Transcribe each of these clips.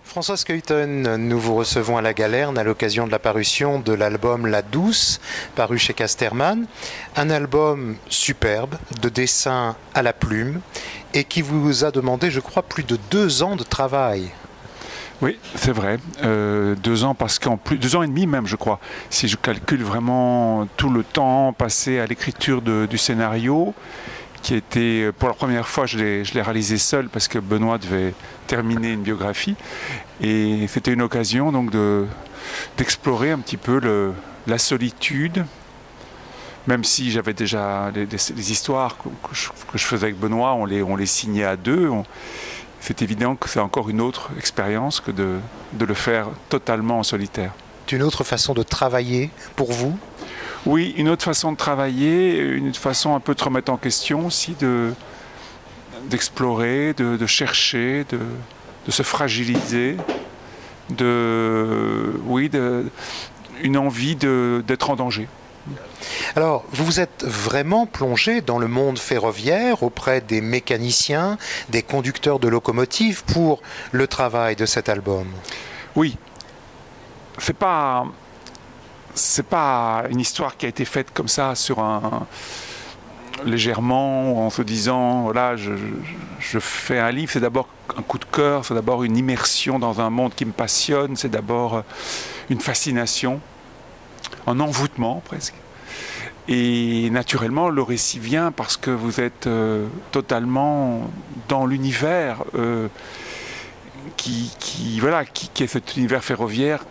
Françoise Cuyton, nous vous recevons à la Galerne à l'occasion de la parution de l'album La Douce, paru chez Casterman. Un album superbe, de dessin à la plume, et qui vous a demandé, je crois, plus de 2 ans de travail. Oui, c'est vrai. 2 ans, parce qu'en plus, 2 ans et demi même, je crois. Si je calcule vraiment tout le temps passé à l'écriture du scénario, qui était, pour la première fois, je l'ai réalisé seul parce que Benoît devait terminer une biographie. Et c'était une occasion donc d'explorer un petit peu la solitude, même si j'avais déjà les histoires que je faisais avec Benoît, on les signait à deux. C'est évident que c'est encore une autre expérience que de le faire totalement en solitaire. C'est une autre façon de travailler pour vous ? Oui, une autre façon de travailler, une façon un peu de se remettre en question aussi, d'explorer, de chercher, de se fragiliser, une envie d'être en danger. Alors, vous vous êtes vraiment plongé dans le monde ferroviaire auprès des mécaniciens, des conducteurs de locomotives pour le travail de cet album. Oui, c'est pas une histoire qui a été faite comme ça légèrement en se disant voilà je fais un livre. C'est d'abord un coup de cœur, c'est d'abord une immersion dans un monde qui me passionne, c'est d'abord une fascination, un envoûtement presque. Et naturellement le récit vient parce que vous êtes totalement dans l'univers qui est cet univers ferroviaire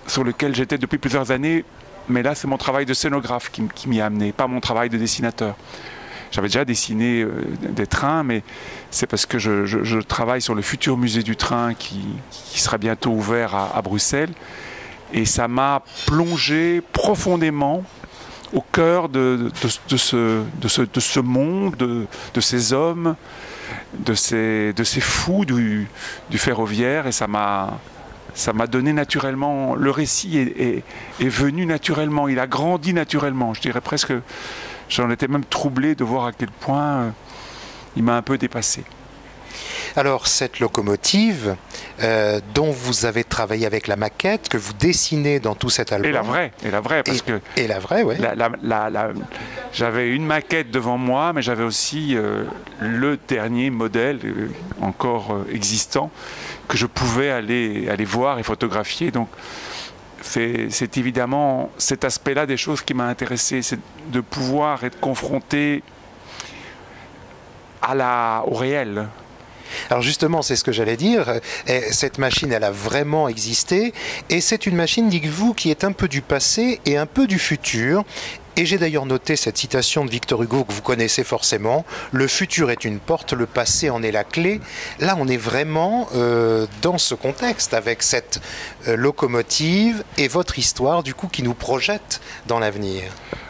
sur lequel j'étais depuis plusieurs années. Mais là, c'est mon travail de scénographe qui m'y a amené, pas mon travail de dessinateur. J'avais déjà dessiné des trains, mais c'est parce que je travaille sur le futur musée du train qui sera bientôt ouvert à Bruxelles. Et ça m'a plongé profondément au cœur de ce monde, de ces hommes, de ces fous du ferroviaire. Et ça m'a donné naturellement, le récit est venu naturellement, il a grandi naturellement. Je dirais presque, j'en étais même troublé de voir à quel point il m'a un peu dépassé. Alors cette locomotive dont vous avez travaillé avec la maquette, que vous dessinez dans tout cet album. Et la vraie, parce que... Et la vraie, oui. J'avais une maquette devant moi, mais j'avais aussi le dernier modèle encore existant que je pouvais aller voir et photographier. Donc c'est évidemment cet aspect-là des choses qui m'a intéressé, c'est de pouvoir être confronté au réel. Alors justement, c'est ce que j'allais dire, cette machine, elle a vraiment existé, et c'est une machine, dites-vous, qui est un peu du passé et un peu du futur. Et j'ai d'ailleurs noté cette citation de Victor Hugo que vous connaissez forcément, « Le futur est une porte, le passé en est la clé ». Là, on est vraiment dans ce contexte, avec cette locomotive et votre histoire, du coup, qui nous projette dans l'avenir.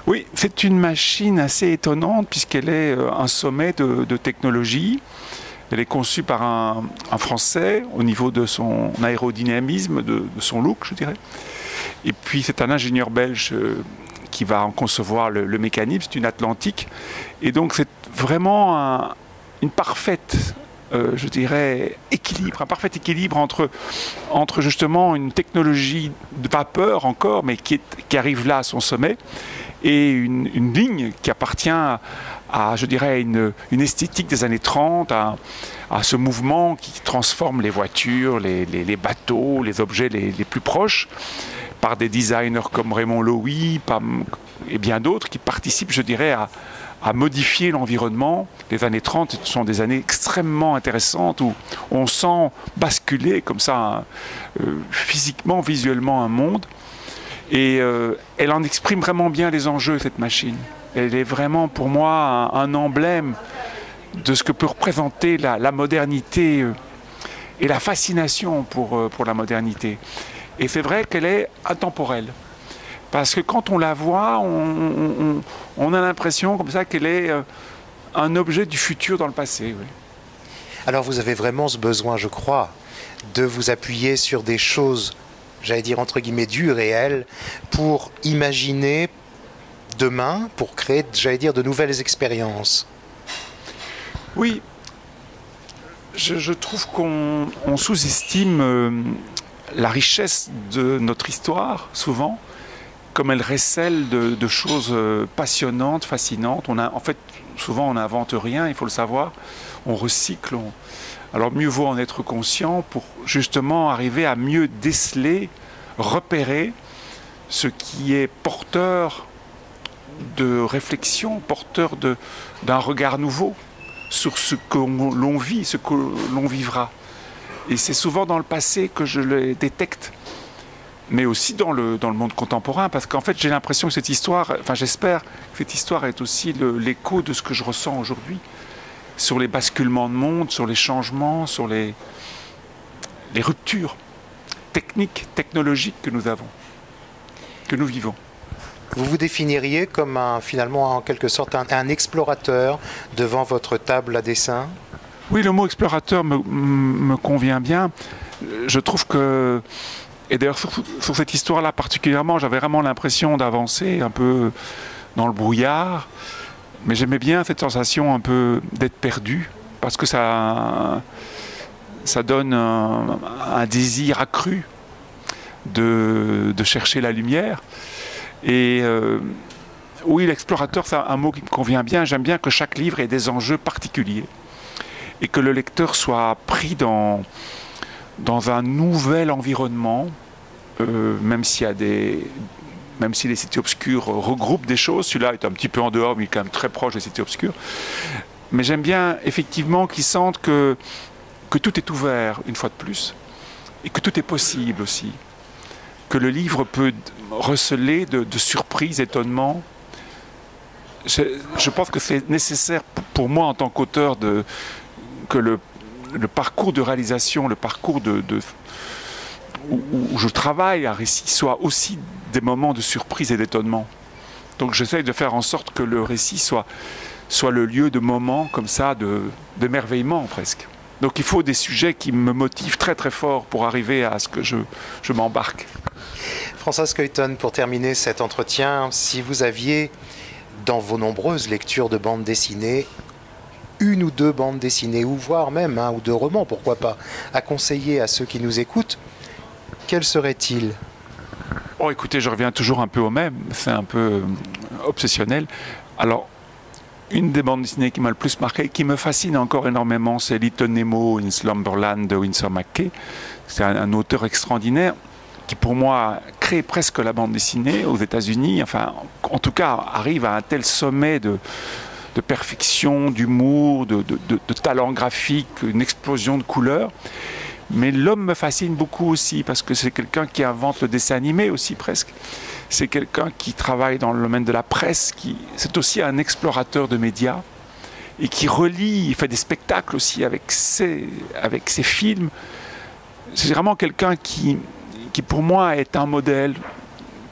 Oui, c'est une machine assez étonnante, puisqu'elle est un sommet de technologie. Elle est conçue par un Français au niveau de son aérodynamisme, de son look, je dirais. Et puis c'est un ingénieur belge qui va en concevoir le mécanisme, c'est une Atlantique. Et donc c'est vraiment une parfaite, je dirais, équilibre, un parfait équilibre entre justement une technologie de vapeur encore, mais qui arrive là à son sommet, et une ligne qui appartient à, je dirais, une esthétique des années 30, à ce mouvement qui transforme les voitures, les bateaux, les objets les plus proches, par des designers comme Raymond Loewy et bien d'autres qui participent, je dirais, à modifier l'environnement. Les années 30 sont des années extrêmement intéressantes où on sent basculer comme ça, physiquement, visuellement, un monde. Et elle en exprime vraiment bien les enjeux, cette machine. Elle est vraiment pour moi un emblème de ce que peut représenter la modernité et la fascination pour la modernité. Et c'est vrai qu'elle est intemporelle. Parce que quand on la voit, on a l'impression comme ça qu'elle est un objet du futur dans le passé. Oui. Alors vous avez vraiment ce besoin, je crois, de vous appuyer sur des choses, j'allais dire entre guillemets, du réel, pour imaginer demain, pour créer, j'allais dire, de nouvelles expériences. Oui, Je trouve qu'on sous-estime la richesse de notre histoire, souvent, comme elle récèle de choses passionnantes, fascinantes. En fait, souvent, on n'invente rien, il faut le savoir. On recycle. Alors, mieux vaut en être conscient pour justement arriver à mieux déceler, repérer ce qui est porteur de réflexion, porteur d'un regard nouveau sur ce que l'on vit, ce que l'on vivra. Et c'est souvent dans le passé que je les détecte, mais aussi dans le monde contemporain, parce qu'en fait j'ai l'impression que cette histoire, enfin j'espère que cette histoire est aussi l'écho de ce que je ressens aujourd'hui, sur les basculements de monde, sur les changements, sur les ruptures techniques, technologiques que nous avons, que nous vivons. Vous vous définiriez comme finalement en quelque sorte un explorateur devant votre table à dessin? Oui, le mot explorateur me convient bien. Je trouve que, et d'ailleurs sur cette histoire-là particulièrement, j'avais vraiment l'impression d'avancer un peu dans le brouillard, mais j'aimais bien cette sensation un peu d'être perdu, parce que ça donne un désir accru de chercher la lumière. Et oui, l'explorateur, c'est un mot qui me convient bien. J'aime bien que chaque livre ait des enjeux particuliers et que le lecteur soit pris dans un nouvel environnement, même si les cités obscures regroupent des choses. Celui-là est un petit peu en dehors, mais il est quand même très proche des cités obscures. Mais j'aime bien effectivement qu'ils sentent que tout est ouvert, une fois de plus, et que tout est possible aussi. Que le livre peut receler de surprises, d'étonnements. Je pense que c'est nécessaire pour moi en tant qu'auteur que le parcours de réalisation, le parcours où je travaille un récit soit aussi des moments de surprise et d'étonnement. Donc j'essaye de faire en sorte que le récit soit le lieu de moments comme ça, d'émerveillement presque. Donc il faut des sujets qui me motivent très très fort pour arriver à ce que je m'embarque. François Skeuten, pour terminer cet entretien, si vous aviez, dans vos nombreuses lectures de bandes dessinées, une ou deux bandes dessinées, ou voire même un ou deux romans, pourquoi pas, à conseiller à ceux qui nous écoutent, quels seraient-ils? Oh, écoutez, je reviens toujours un peu au même, c'est un peu obsessionnel. Alors, une des bandes dessinées qui m'a le plus marqué, qui me fascine encore énormément, c'est Little Nemo in Slumberland de Winsor McCay. C'est un auteur extraordinaire qui, pour moi, crée presque la bande dessinée aux États-Unis. Enfin, en tout cas, arrive à un tel sommet de perfection, d'humour, de talent graphique, une explosion de couleurs. Mais l'homme me fascine beaucoup aussi, parce que c'est quelqu'un qui invente le dessin animé aussi presque. C'est quelqu'un qui travaille dans le domaine de la presse, c'est aussi un explorateur de médias, et qui relie, il fait des spectacles aussi avec ses films. C'est vraiment quelqu'un qui pour moi est un modèle,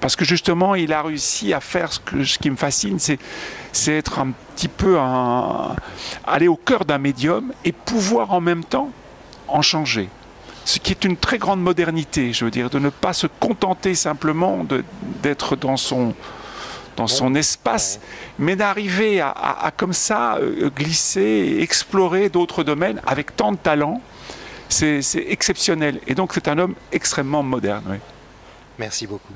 parce que justement il a réussi à faire ce qui me fascine, c'est être un petit peu aller au cœur d'un médium et pouvoir en même temps en changer. Ce qui est une très grande modernité, je veux dire, de ne pas se contenter simplement d'être dans son espace, mais d'arriver à comme ça glisser, explorer d'autres domaines avec tant de talent. C'est exceptionnel. Et donc c'est un homme extrêmement moderne. Oui. Merci beaucoup.